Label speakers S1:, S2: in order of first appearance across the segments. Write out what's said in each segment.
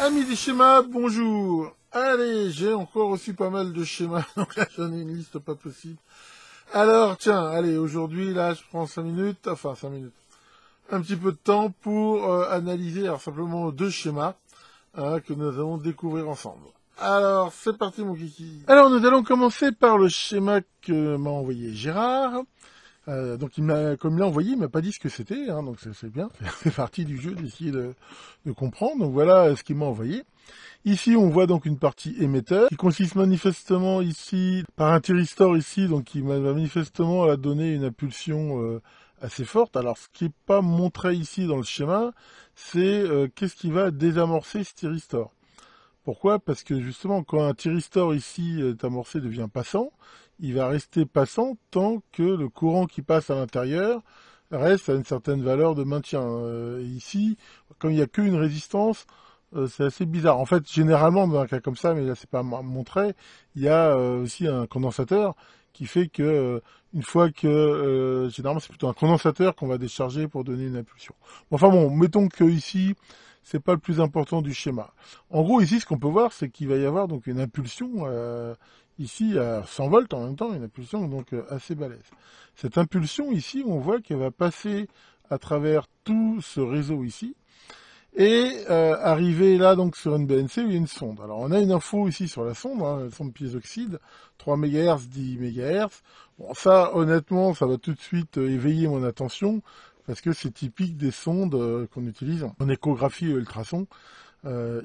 S1: Amis des schémas, bonjour. Allez, j'ai encore reçu pas mal de schémas, donc là j'en ai une liste pas possible. Alors tiens, allez, aujourd'hui là je prends 5 minutes, enfin 5 minutes, un petit peu de temps pour analyser alors simplement 2 schémas que nous allons découvrir ensemble. Alors c'est parti mon kiki. Alors nous allons commencer par le schéma que m'a envoyé Gérard. Donc comme il l'a envoyé, il m'a pas dit ce que c'était, donc c'est bien, c'est partie du jeu d'essayer de comprendre. Donc voilà ce qu'il m'a envoyé. Ici, on voit donc une partie émetteur qui consiste manifestement ici par un thyristor ici, donc qui va manifestement donner une impulsion assez forte. Alors, ce qui n'est pas montré ici dans le schéma, c'est qu'est-ce qui va désamorcer ce thyristor. Pourquoi? Parce que justement, quand un thyristor ici est amorcé devient passant, il va rester passant tant que le courant qui passe à l'intérieur reste à une certaine valeur de maintien. Ici, comme il n'y a qu'une résistance, c'est assez bizarre. En fait, généralement, dans un cas comme ça, mais là c'est pas montré, il y a aussi un condensateur qui fait que une fois que généralement c'est plutôt un condensateur qu'on va décharger pour donner une impulsion. Enfin bon, mettons que ici c'est pas le plus important du schéma. En gros, ici, ce qu'on peut voir, c'est qu'il va y avoir donc une impulsion ici à 100 volts en même temps, une impulsion donc assez balèze. Cette impulsion ici, on voit qu'elle va passer à travers tout ce réseau ici et arriver là donc sur une BNC où il y a une sonde. Alors on a une info ici sur la sonde, la sonde piézoxyde, 3 MHz, 10 MHz. Bon ça honnêtement ça va tout de suite éveiller mon attention parce que c'est typique des sondes qu'on utilise en échographie et ultrason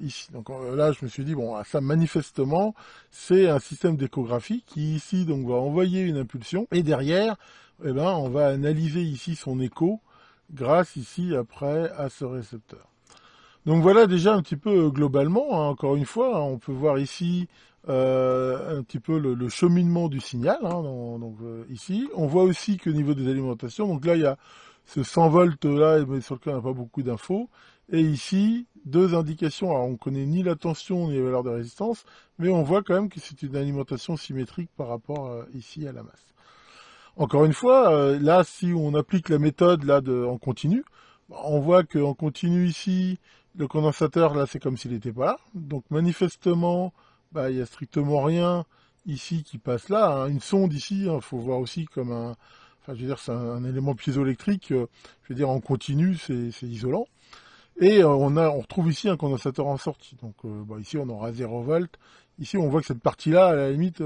S1: ici. Donc là je me suis dit bon ça manifestement c'est un système d'échographie qui ici donc va envoyer une impulsion et derrière on va analyser ici son écho grâce ici après à ce récepteur. Donc voilà déjà un petit peu globalement, encore une fois, on peut voir ici un petit peu le cheminement du signal, ici. On voit aussi qu'au niveau des alimentations, donc là il y a ce 100 volts là, mais sur lequel on n'a pas beaucoup d'infos, et ici, 2 indications, alors on connaît ni la tension ni les valeurs de résistance, mais on voit quand même que c'est une alimentation symétrique par rapport ici à la masse. Encore une fois, là si on applique la méthode là en continu, on voit qu'en continu ici, le condensateur, là, c'est comme s'il n'était pas là. Donc, manifestement, il y a strictement rien ici qui passe là. Une sonde ici, faut voir aussi comme c'est un élément piézoélectrique. Je veux dire, en continu, c'est isolant. Et on retrouve ici un condensateur en sortie. Donc, ici, on aura 0 volt. Ici, on voit que cette partie-là, à la limite,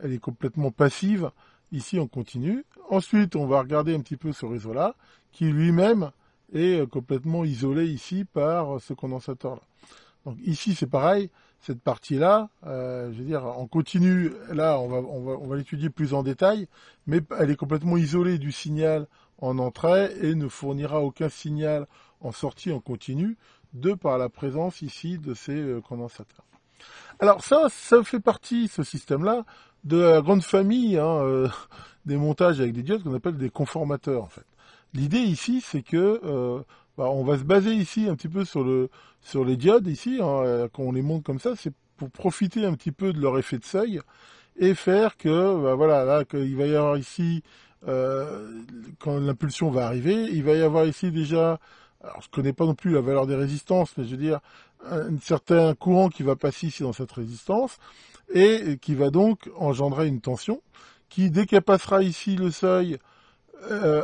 S1: elle est complètement passive. Ici, on continue. Ensuite, on va regarder un petit peu ce réseau-là, qui lui-même est complètement isolé ici par ce condensateur-là. Donc ici, c'est pareil, cette partie-là, je veux dire, en continu, là, on va l'étudier plus en détail, mais elle est complètement isolée du signal en entrée et ne fournira aucun signal en sortie en continu, de par la présence ici de ces condensateurs. Alors ça fait partie, ce système-là, de la grande famille des montages avec des diodes qu'on appelle des conformateurs, en fait. L'idée ici, c'est que on va se baser ici un petit peu sur les diodes ici, quand on les monte comme ça, c'est pour profiter un petit peu de leur effet de seuil et faire que, là, qu'il va y avoir ici, quand l'impulsion va arriver, il va y avoir ici déjà, alors je connais pas non plus la valeur des résistances, mais je veux dire, un certain courant qui va passer ici dans cette résistance et qui va donc engendrer une tension qui, dès qu'elle passera ici le seuil,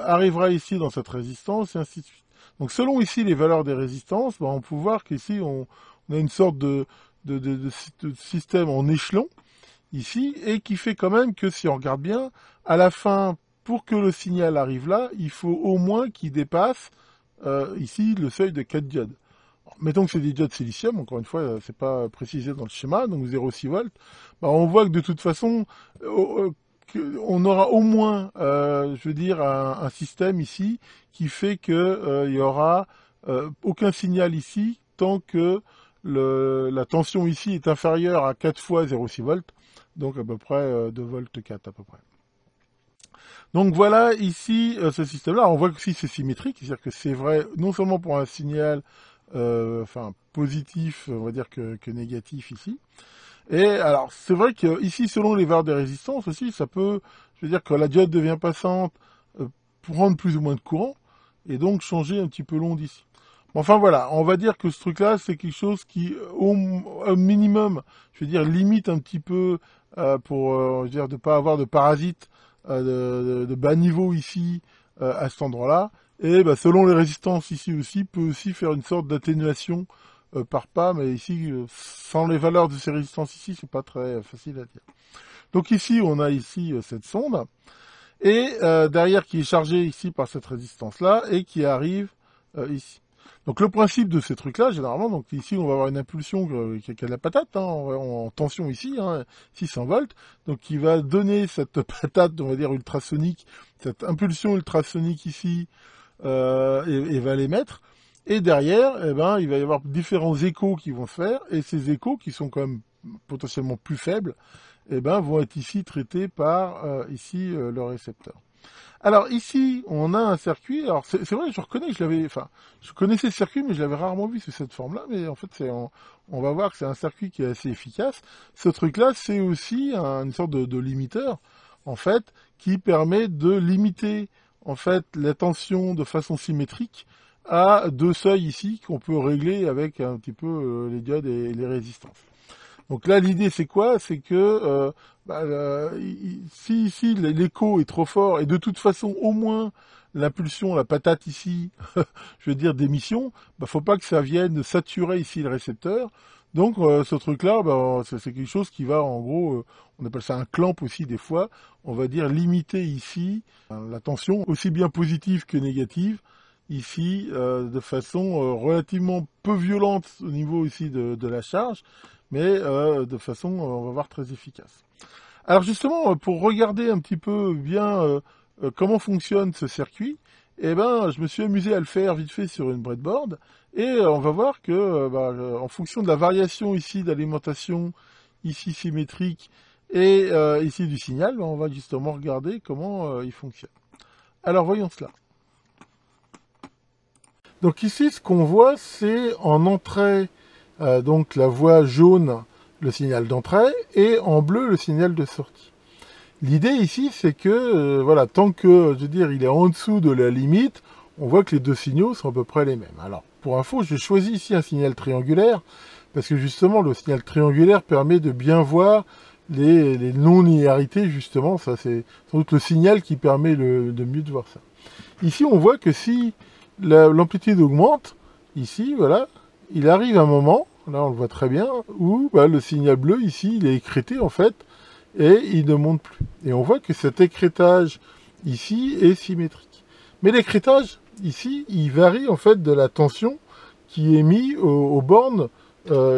S1: arrivera ici dans cette résistance, et ainsi de suite. Donc selon ici les valeurs des résistances, on peut voir qu'ici on a une sorte de système en échelon, ici, et qui fait quand même que si on regarde bien, à la fin, pour que le signal arrive là, il faut au moins qu'il dépasse ici le seuil de 4 diodes. Alors, mettons que c'est des diodes silicium, encore une fois, c'est pas précisé dans le schéma, donc 0,6 volts. On voit que de toute façon, on aura au moins, je veux dire, un système ici qui fait que il y aura aucun signal ici tant que la tension ici est inférieure à 4 fois 0,6 volts, donc à peu près 2 volts 4 à peu près. Donc voilà ici ce système-là. On voit que aussi c'est symétrique, c'est-à-dire que c'est vrai non seulement pour un signal positif, on va dire que négatif ici. Et alors, c'est vrai que ici, selon les valeurs de résistance aussi, ça peut, je veux dire, que la diode devient passante, prendre plus ou moins de courant, et donc changer un petit peu l'onde ici. Enfin voilà, on va dire que ce truc-là, c'est quelque chose qui, au minimum, je veux dire, limite un petit peu pour, je veux dire, de pas avoir de parasites de bas niveau ici à cet endroit-là. Et bah, selon les résistances ici aussi, peut aussi faire une sorte d'atténuation par pas, mais ici, sans les valeurs de ces résistances ici, c'est pas très facile à dire. Donc ici, on a ici cette sonde, et derrière qui est chargée ici par cette résistance-là, et qui arrive ici. Donc le principe de ces trucs-là, généralement, donc ici on va avoir une impulsion qui a de la patate, hein, en tension ici, hein, 600 volts, donc qui va donner cette patate, on va dire ultrasonique, cette impulsion ultrasonique ici, et va l'émettre. Et derrière, eh ben, il va y avoir différents échos qui vont se faire, et ces échos qui sont quand même potentiellement plus faibles, eh ben, vont être ici traités par ici le récepteur. Alors ici, on a un circuit. Alors c'est vrai, je reconnais que je connaissais ce circuit, mais je l'avais rarement vu sous cette forme-là. Mais en fait, on va voir que c'est un circuit qui est assez efficace. Ce truc-là, c'est aussi une sorte de limiteur, en fait, qui permet de limiter en fait la tension de façon symétrique à deux seuils ici qu'on peut régler avec un petit peu les diodes et les résistances. Donc là, l'idée, c'est quoi? C'est que si ici l'écho est trop fort, et de toute façon, au moins, l'impulsion, la patate ici, je veux dire d'émission, faut pas que ça vienne saturer ici le récepteur. Donc ce truc-là, c'est quelque chose qui va, en gros, on appelle ça un clamp aussi des fois, on va dire limiter ici la tension, aussi bien positive que négative, ici, de façon relativement peu violente au niveau ici de la charge, mais de façon, on va voir, très efficace. Alors justement, pour regarder un petit peu bien comment fonctionne ce circuit, eh ben, je me suis amusé à le faire vite fait sur une breadboard, et on va voir que, en fonction de la variation ici d'alimentation, ici symétrique, et ici du signal, on va justement regarder comment il fonctionne. Alors voyons cela. Donc ici, ce qu'on voit, c'est en entrée, donc la voie jaune, le signal d'entrée, et en bleu, le signal de sortie. L'idée ici, c'est que, voilà, tant que, je veux dire, il est en dessous de la limite, on voit que les deux signaux sont à peu près les mêmes. Alors, pour info, j'ai choisi ici un signal triangulaire, parce que justement, le signal triangulaire permet de bien voir les non-linéarités, justement. Ça, c'est sans doute le signal qui permet de mieux de voir ça. Ici, on voit que si l'amplitude augmente, ici, voilà, il arrive un moment, là on le voit très bien, où le signal bleu, ici, il est écrété en fait, et il ne monte plus. Et on voit que cet écrétage, ici, est symétrique. Mais l'écrétage, ici, il varie en fait de la tension qui est mise aux bornes,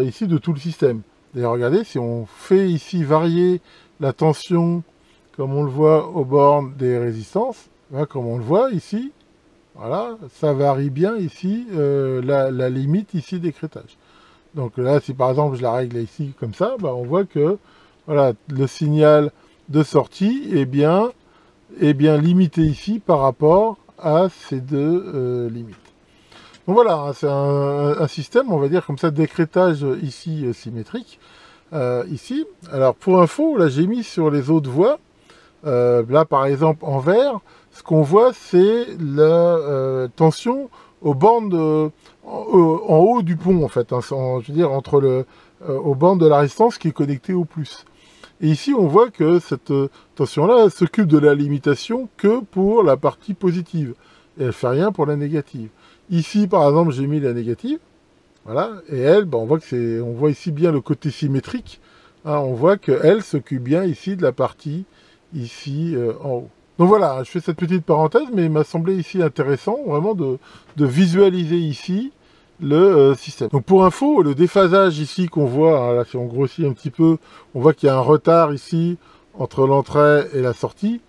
S1: ici, de tout le système. D'ailleurs, regardez, si on fait ici varier la tension, comme on le voit aux bornes des résistances, là, comme on le voit ici, voilà, ça varie bien ici, la limite ici d'écrétage. Donc là, si par exemple je la règle ici comme ça, on voit que voilà, le signal de sortie est bien limité ici par rapport à ces deux limites. Donc voilà, hein, c'est un système, on va dire comme ça, d'écrétage ici symétrique. Ici, alors pour info, là j'ai mis sur les autres voies, là par exemple en vert, ce qu'on voit, c'est la tension aux bornes en haut du pont, en fait, hein, je veux dire, aux bornes de la résistance qui est connectée au plus. Et ici, on voit que cette tension-là s'occupe de la limitation que pour la partie positive. Et elle ne fait rien pour la négative. Ici, par exemple, j'ai mis la négative. Voilà. Et elle, on voit ici bien le côté symétrique. Hein, on voit qu'elle s'occupe bien ici de la partie ici en haut. Donc voilà, je fais cette petite parenthèse, mais il m'a semblé ici intéressant vraiment de visualiser ici le système. Donc pour info, le déphasage ici qu'on voit, hein, là si on grossit un petit peu, on voit qu'il y a un retard ici entre l'entrée et la sortie.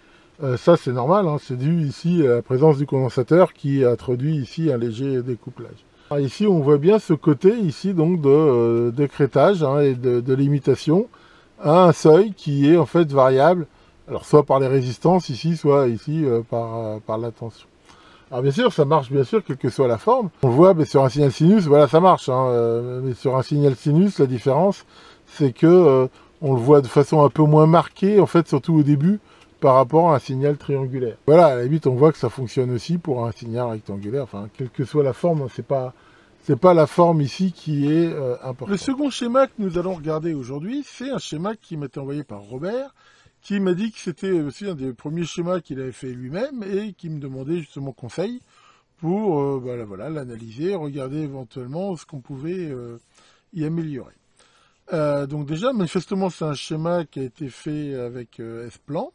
S1: Ça c'est normal, hein, c'est dû ici à la présence du condensateur qui introduit ici un léger découplage. Alors ici on voit bien ce côté ici donc d'écrétage hein, et de limitation à un seuil qui est en fait variable. Alors soit par les résistances ici, soit ici par la tension. Alors bien sûr, ça marche bien sûr, quelle que soit la forme. On le voit sur un signal sinus, voilà, ça marche. Hein, mais sur un signal sinus, la différence, c'est que on le voit de façon un peu moins marquée, en fait, surtout au début, par rapport à un signal triangulaire. Voilà, à la limite, on voit que ça fonctionne aussi pour un signal rectangulaire. Enfin, quelle que soit la forme, c'est pas C'est pas la forme ici qui est importante. Le second schéma que nous allons regarder aujourd'hui, c'est un schéma qui m'a été envoyé par Robert, qui m'a dit que c'était aussi un des premiers schémas qu'il avait fait lui-même et qui me demandait justement conseil pour voilà, l'analyser, regarder éventuellement ce qu'on pouvait y améliorer. Donc déjà, manifestement, c'est un schéma qui a été fait avec S-Plan,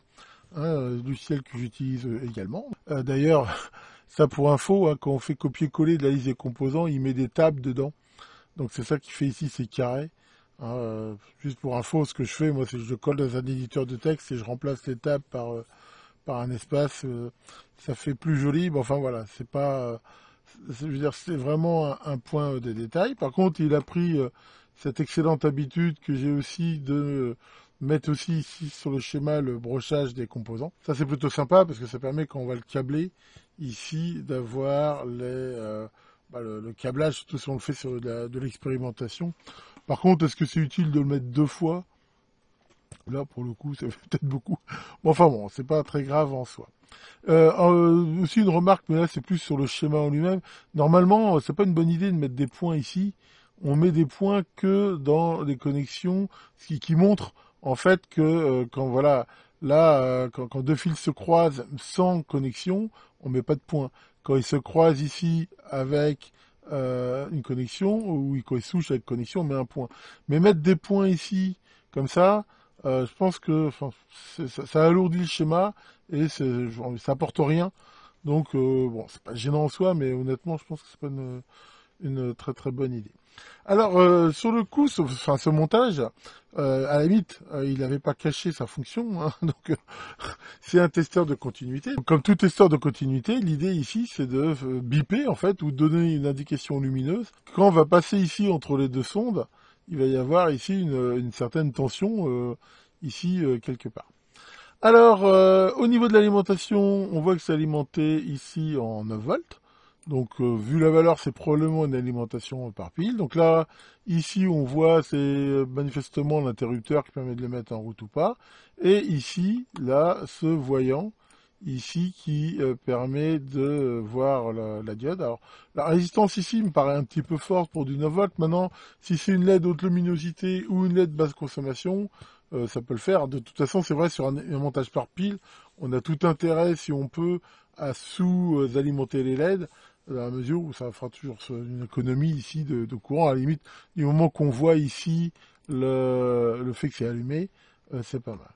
S1: logiciel que j'utilise également. D'ailleurs, ça pour info, quand on fait copier-coller de la liste des composants, il met des tables dedans. Donc c'est ça qui fait ici ces carrés. Juste pour info, ce que je fais, moi, c'est que je colle dans un éditeur de texte et je remplace les tables par un espace. Ça fait plus joli. Bon, enfin voilà, c'est pas... je veux dire, c'est vraiment un point de détail. Par contre, il a pris cette excellente habitude que j'ai aussi de mettre aussi ici sur le schéma le brochage des composants. Ça, c'est plutôt sympa parce que ça permet, quand on va le câbler ici, d'avoir le câblage, surtout si on le fait sur de l'expérimentation. Par contre, est-ce que c'est utile de le mettre 2 fois? Là, pour le coup, ça fait peut-être beaucoup. Bon, enfin bon, c'est pas très grave en soi. Aussi une remarque, mais là c'est plus sur le schéma en lui-même. Normalement, c'est pas une bonne idée de mettre des points ici. On met des points que dans les connexions, ce qui montre en fait que quand voilà, là, quand deux fils se croisent sans connexion, on met pas de points. Quand ils se croisent ici avec une connexion, ou quand ils se touchent avec connexion, on met un point. Mais mettre des points ici, comme ça, je pense que ça alourdit le schéma et ça apporte rien. Donc bon, c'est pas gênant en soi, mais honnêtement, je pense que c'est pas une très très bonne idée. Alors sur le coup, ce montage, à la limite, il n'avait pas caché sa fonction, donc c'est un testeur de continuité. Comme tout testeur de continuité, l'idée ici, c'est de biper en fait ou donner une indication lumineuse. Quand on va passer ici entre les deux sondes, il va y avoir ici une certaine tension ici quelque part. Alors, au niveau de l'alimentation, on voit que c'est alimenté ici en 9 volts. Donc, vu la valeur, c'est probablement une alimentation par pile. Donc là, ici, on voit, c'est manifestement l'interrupteur qui permet de le mettre en route ou pas. Et ici, là, ce voyant, ici, qui permet de voir la diode. Alors, la résistance ici me paraît un petit peu forte pour du 9 volts. Maintenant, si c'est une LED haute luminosité ou une LED basse consommation, ça peut le faire. De toute façon, c'est vrai, sur un montage par pile, on a tout intérêt, si on peut, à sous-alimenter les LED, dans la mesure où ça fera toujours une économie ici de courant. À la limite, du moment qu'on voit ici le fait que c'est allumé, c'est pas mal.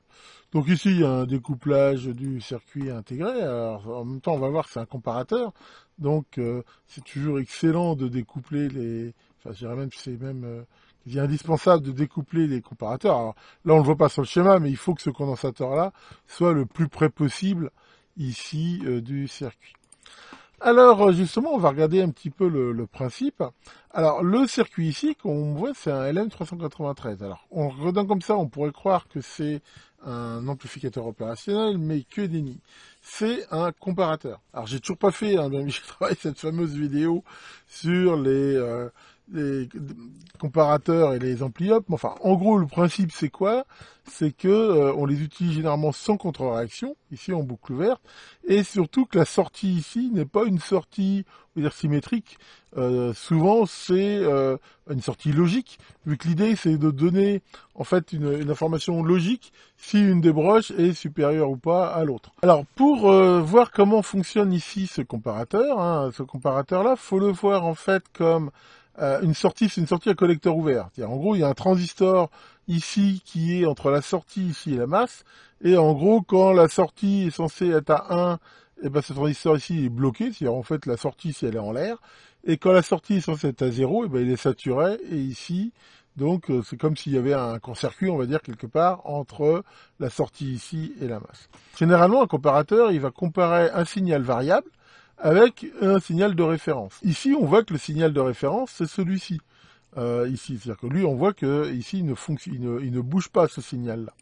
S1: Donc ici, il y a un découplage du circuit intégré. Alors, en même temps, on va voir que c'est un comparateur. Donc, c'est toujours excellent de découpler les... Enfin, je dirais même que c'est même... il est indispensable de découpler les comparateurs. Alors, là, on ne le voit pas sur le schéma, mais il faut que ce condensateur-là soit le plus près possible ici du circuit. Alors, justement, on va regarder un petit peu le principe. Alors, le circuit ici, qu'on voit, c'est un LM393. Alors, en regardant comme ça, on pourrait croire que c'est un amplificateur opérationnel, mais que nenni. C'est un comparateur. Alors, j'ai toujours pas fait, même si je travaille cette fameuse vidéo sur les comparateurs et les ampli-op. Enfin, en gros, le principe, c'est quoi? C'est que on les utilise généralement sans contre-réaction, ici en boucle ouverte, et surtout que la sortie ici n'est pas une sortie, on va dire, symétrique. Souvent, c'est une sortie logique, vu que l'idée, c'est de donner en fait une information logique si une des broches est supérieure ou pas à l'autre. Alors, pour voir comment fonctionne ici ce comparateur-là, faut le voir en fait comme une sortie, c'est une sortie à collecteur ouvert. En gros, il y a un transistor ici qui est entre la sortie ici et la masse, et en gros, quand la sortie est censée être à 1, et ben ce transistor ici est bloqué, c'est-à-dire en fait la sortie si elle est en l'air, et quand la sortie est censée être à 0, et ben il est saturé, et ici, donc c'est comme s'il y avait un court-circuit, on va dire, quelque part, entre la sortie ici et la masse. Généralement, un comparateur, il va comparer un signal variable avec un signal de référence. Ici, on voit que le signal de référence, c'est celui-ci. Ici, c'est-à-dire que lui, on voit que ici, il ne bouge pas ce signal-là.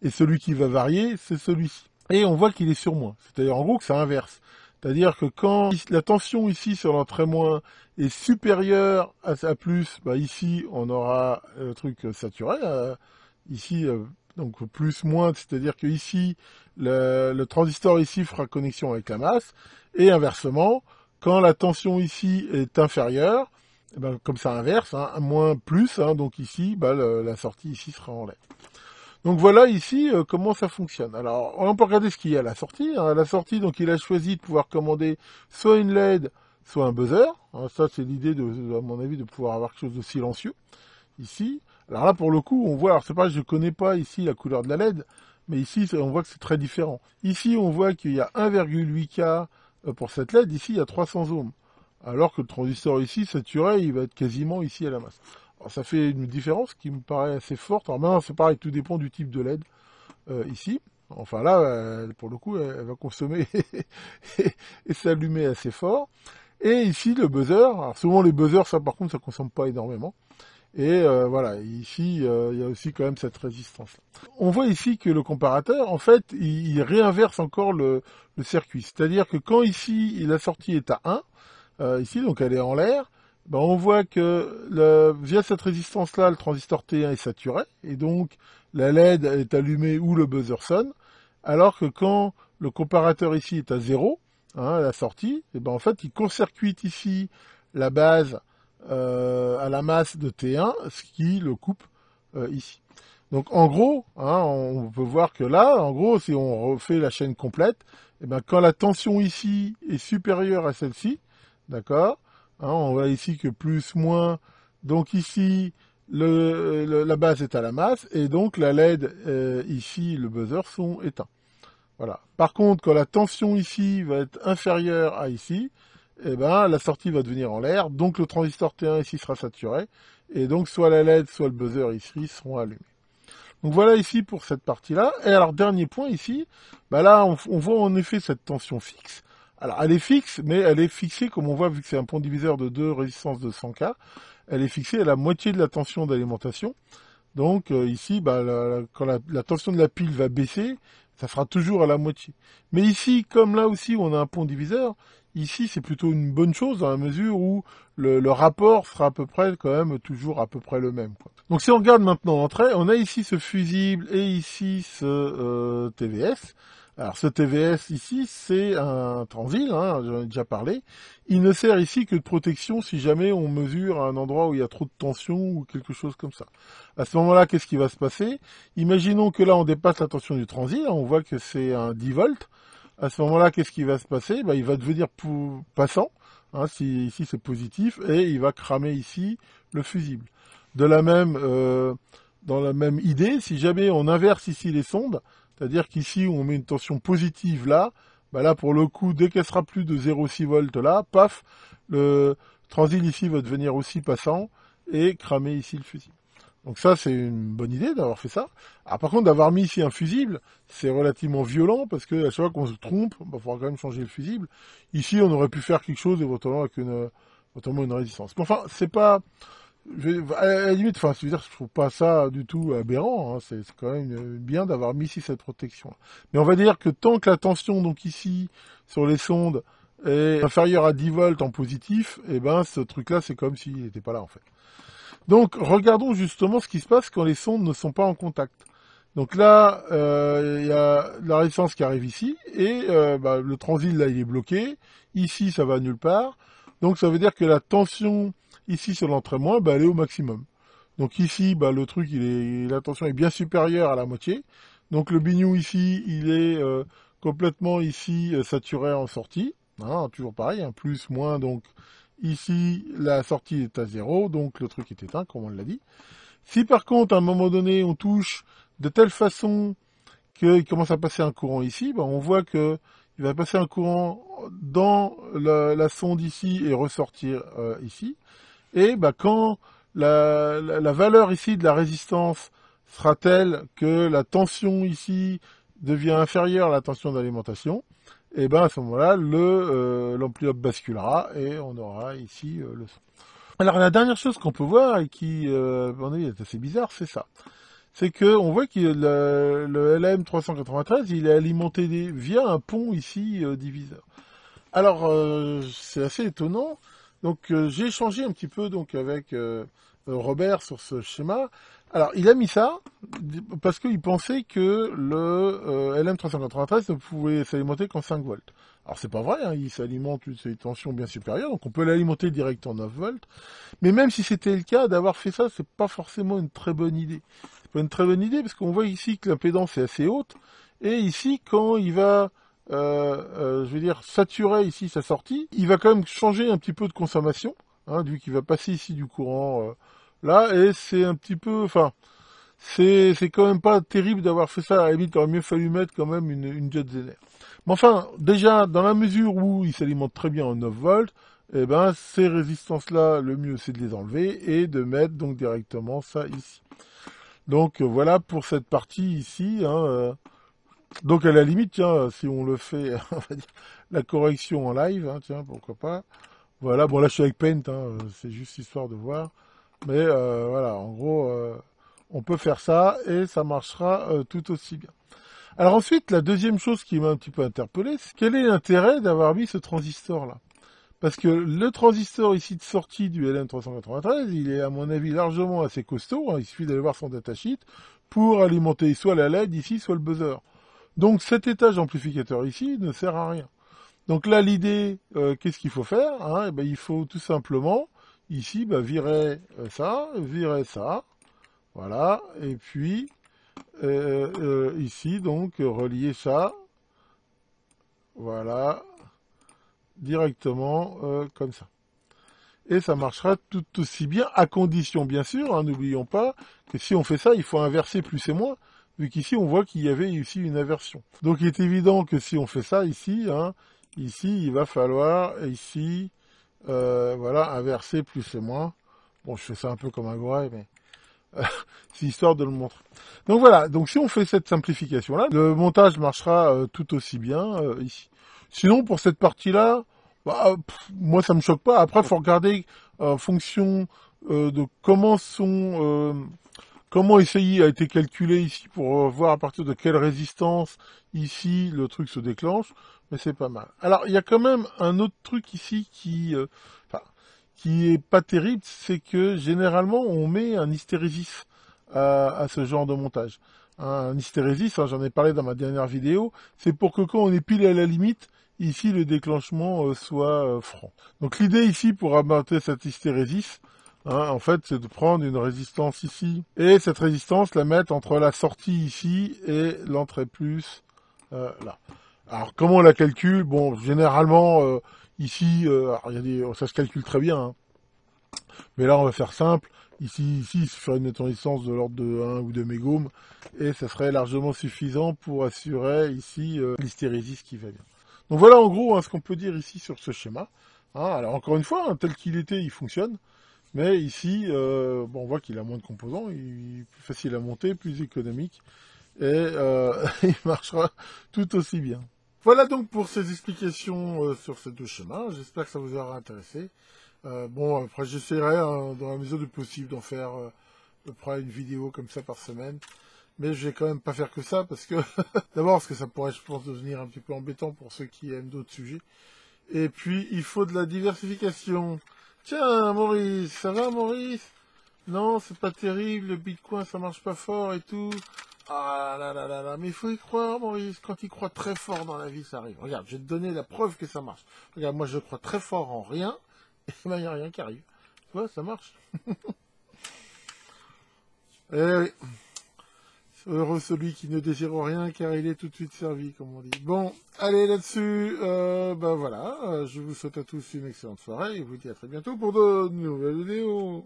S1: Et celui qui va varier, c'est celui-ci. Et on voit qu'il est sur moins. C'est-à-dire, en gros, que ça inverse. C'est-à-dire que quand la tension ici sur l'entrée moins est supérieure à plus, bah ici, on aura le truc saturé. Ici, donc plus moins, c'est-à-dire que ici, le transistor ici fera connexion avec la masse. Et inversement, quand la tension ici est inférieure, Et ben, comme ça inverse, hein, moins plus, hein, donc ici, bah, la sortie ici sera en l'air. Donc voilà ici comment ça fonctionne. Alors on peut regarder ce qu'il y a à la sortie. Hein. À la sortie, donc il a choisi de pouvoir commander soit une LED, soit un buzzer. Hein, ça c'est l'idée, à mon avis, de pouvoir avoir quelque chose de silencieux ici. Alors là pour le coup, on voit, alors c'est pas, je connais pas ici la couleur de la LED, mais ici on voit que c'est très différent. Ici on voit qu'il y a 1,8K pour cette LED. Ici il y a 300 ohms. Alors que le transistor ici saturé, il va être quasiment ici à la masse. Alors, ça fait une différence qui me paraît assez forte. Alors maintenant, c'est pareil, tout dépend du type de LED ici. Enfin là, pour le coup, elle va consommer et s'allumer assez fort. Et ici, le buzzer. Alors souvent, les buzzers, ça par contre, ça consomme pas énormément. Et voilà, ici, il y a aussi quand même cette résistance. On voit ici que le comparateur, en fait, il réinverse encore le circuit. C'est-à-dire que quand ici, la sortie est à 1, ici, donc elle est en l'air, ben on voit que via cette résistance-là, le transistor T1 est saturé, et donc la LED est allumée ou le buzzer sonne, alors que quand le comparateur ici est à 0, hein, à la sortie, et ben en fait, il court-circuite ici la base à la masse de T1, ce qui le coupe ici. Donc en gros, hein, on peut voir que là, en gros, si on refait la chaîne complète, et ben quand la tension ici est supérieure à celle-ci, d'accord, hein, on voit ici que plus, moins, donc ici, la base est à la masse, et donc la LED, ici, le buzzer sont éteints. Voilà. Par contre, quand la tension ici va être inférieure à ici, eh ben, la sortie va devenir en l'air, donc le transistor T1 ici sera saturé, et donc soit la LED, soit le buzzer ici seront allumés. Donc voilà ici pour cette partie-là. Et alors, dernier point ici, bah là, on voit en effet cette tension fixe. Alors, elle est fixe, mais elle est fixée, comme on voit, vu que c'est un pont diviseur de 2 résistances de 100K, elle est fixée à la moitié de la tension d'alimentation. Donc ici, bah, quand la tension de la pile va baisser, ça sera toujours à la moitié. Mais ici, comme là aussi, on a un pont diviseur, ici, c'est plutôt une bonne chose dans la mesure où le rapport sera à peu près quand même toujours à peu près le même, quoi. Donc si on regarde maintenant l'entrée, on a ici ce fusible et ici ce TVS. Alors ce TVS ici, c'est un transil, hein, j'en ai déjà parlé. Il ne sert ici que de protection si jamais on mesure à un endroit où il y a trop de tension ou quelque chose comme ça. À ce moment-là, qu'est-ce qui va se passer? Imaginons que là, on dépasse la tension du transit, on voit que c'est un 10 volts. À ce moment-là, qu'est-ce qui va se passer? Ben, il va devenir passant, hein, si ici c'est positif, et il va cramer ici le fusible. De la même, dans la même idée, si jamais on inverse ici les sondes, c'est-à-dire qu'ici on met une tension positive là, ben là pour le coup, dès qu'elle sera plus de 0,6 volts là, paf, le transit ici va devenir aussi passant et cramer ici le fusible. Donc ça, c'est une bonne idée d'avoir fait ça. Alors par contre, d'avoir mis ici un fusible, c'est relativement violent parce que à chaque fois qu'on se trompe, il faudra quand même changer le fusible. Ici, on aurait pu faire quelque chose éventuellement avec éventuellement une résistance. Mais enfin, c'est pas... à la limite, enfin, je veux dire, je trouve pas ça du tout aberrant. Hein. C'est quand même bien d'avoir mis ici cette protection. Mais on va dire que tant que la tension, donc ici, sur les sondes, est inférieure à 10 volts en positif, et ben ce truc-là, c'est comme s'il n'était pas là en fait. Donc, regardons justement ce qui se passe quand les sondes ne sont pas en contact. Donc là, il y a la résistance qui arrive ici, et bah, le transit, là, il est bloqué. Ici, ça va nulle part. Donc, ça veut dire que la tension, ici, sur l'entrée moins, bah, elle est au maximum. Donc ici, bah, le truc, la tension est bien supérieure à la moitié. Donc le bignou, ici, il est complètement, ici, saturé en sortie. Hein, toujours pareil, hein, plus, moins, donc ici, la sortie est à 0, donc le truc est éteint, comme on l'a dit. Si par contre, à un moment donné, on touche de telle façon qu'il commence à passer un courant ici, ben on voit que il va passer un courant dans la sonde ici et ressortir ici. Et ben, quand la valeur ici de la résistance sera telle que la tension ici devient inférieure à la tension d'alimentation, et ben à ce moment-là, l'enveloppe basculera et on aura ici le son. Alors la dernière chose qu'on peut voir et qui est assez bizarre, c'est ça. C'est que on voit que le LM393, il est alimenté via un pont ici diviseur. Alors c'est assez étonnant. Donc j'ai échangé un petit peu donc avec Robert sur ce schéma. Alors il a mis ça parce qu'il pensait que le LM393 ne pouvait s'alimenter qu'en 5 volts. Alors c'est pas vrai, hein, il s'alimente une tension bien supérieure, donc on peut l'alimenter direct en 9 volts. Mais même si c'était le cas, d'avoir fait ça, c'est pas forcément une très bonne idée. C'est pas une très bonne idée parce qu'on voit ici que l'impédance est assez haute, et ici quand il va, je veux dire, saturer ici sa sortie, il va quand même changer un petit peu de consommation, hein, vu qu'il va passer ici du courant là, et c'est un petit peu, enfin, c'est quand même pas terrible d'avoir fait ça. À la limite, il aurait mieux fallu mettre quand même une jet Zener. Mais enfin, déjà, dans la mesure où il s'alimente très bien en 9 volts, eh ben, ces résistances-là, le mieux, c'est de les enlever et de mettre donc directement ça ici. Donc, voilà pour cette partie ici, hein, donc, à la limite, tiens, si on le fait, on va dire, la correction en live, hein, tiens, pourquoi pas. Voilà, bon, là, je suis avec Paint, hein, c'est juste histoire de voir. Mais voilà, en gros, on peut faire ça et ça marchera tout aussi bien. Alors ensuite, la deuxième chose qui m'a un petit peu interpellé, c'est quel est l'intérêt d'avoir mis ce transistor-là? Parce que le transistor ici de sortie du LM393, il est à mon avis largement assez costaud, hein, il suffit d'aller voir son datasheet, pour alimenter soit la LED ici, soit le buzzer. Donc cet étage amplificateur ici ne sert à rien. Donc là, l'idée, qu'est-ce qu'il faut faire, hein? Eh ben, il faut tout simplement, ici, bah, virer ça, voilà, et puis ici, donc, relier ça, voilà, directement comme ça. Et ça marchera tout aussi bien, à condition, bien sûr, hein, n'oublions pas que si on fait ça, il faut inverser plus et moins, vu qu'ici, on voit qu'il y avait ici une inversion. Donc, il est évident que si on fait ça ici, hein, ici, il va falloir, ici, voilà, inverser plus et moins. Bon, je fais ça un peu comme un gorille, mais c'est histoire de le montrer. Donc voilà, donc si on fait cette simplification-là, le montage marchera tout aussi bien ici. Sinon, pour cette partie-là, bah, moi ça me choque pas. Après, faut regarder en fonction de comment SI a été calculé ici pour voir à partir de quelle résistance ici le truc se déclenche, mais c'est pas mal. Alors il y a quand même un autre truc ici qui est pas terrible, c'est que généralement on met un hystérésis à ce genre de montage. Un hystérésis, hein, j'en ai parlé dans ma dernière vidéo, c'est pour que quand on est pile à la limite, ici le déclenchement soit franc. Donc l'idée ici pour abattre cet hystérésis, hein, en fait, c'est de prendre une résistance ici, et cette résistance, la mettre entre la sortie ici et l'entrée plus là. Alors, comment on la calcule? Bon, généralement, ici, ça se calcule très bien, hein. Mais là, on va faire simple. Ici, il suffirait de mettre une résistance de l'ordre de 1 ou 2 mégohms, et ça serait largement suffisant pour assurer ici l'hystérésis qui va bien. Donc voilà en gros hein, ce qu'on peut dire ici sur ce schéma. Hein, alors encore une fois, hein, tel qu'il était, il fonctionne. Mais ici, bon, on voit qu'il a moins de composants, il est plus facile à monter, plus économique, et il marchera tout aussi bien. Voilà donc pour ces explications sur ces deux schémas. J'espère que ça vous aura intéressé. Bon, après j'essaierai dans la mesure du possible d'en faire à peu près une vidéo comme ça par semaine. Mais je vais quand même pas faire que ça parce que d'abord parce que ça pourrait, je pense, devenir un petit peu embêtant pour ceux qui aiment d'autres sujets. Et puis il faut de la diversification. Tiens, Maurice, ça va, Maurice? Non, c'est pas terrible, le Bitcoin, ça marche pas fort et tout. Ah là là là là, mais il faut y croire, Maurice. Quand il croit très fort dans la vie, ça arrive. Regarde, je vais te donner la preuve que ça marche. Regarde, moi je crois très fort en rien, et ben il n'y a rien qui arrive. Tu vois, ça marche. Eh oui. Heureux celui qui ne désire rien, car il est tout de suite servi, comme on dit. Bon, allez là-dessus, ben voilà, je vous souhaite à tous une excellente soirée, et vous dis à très bientôt pour de nouvelles vidéos.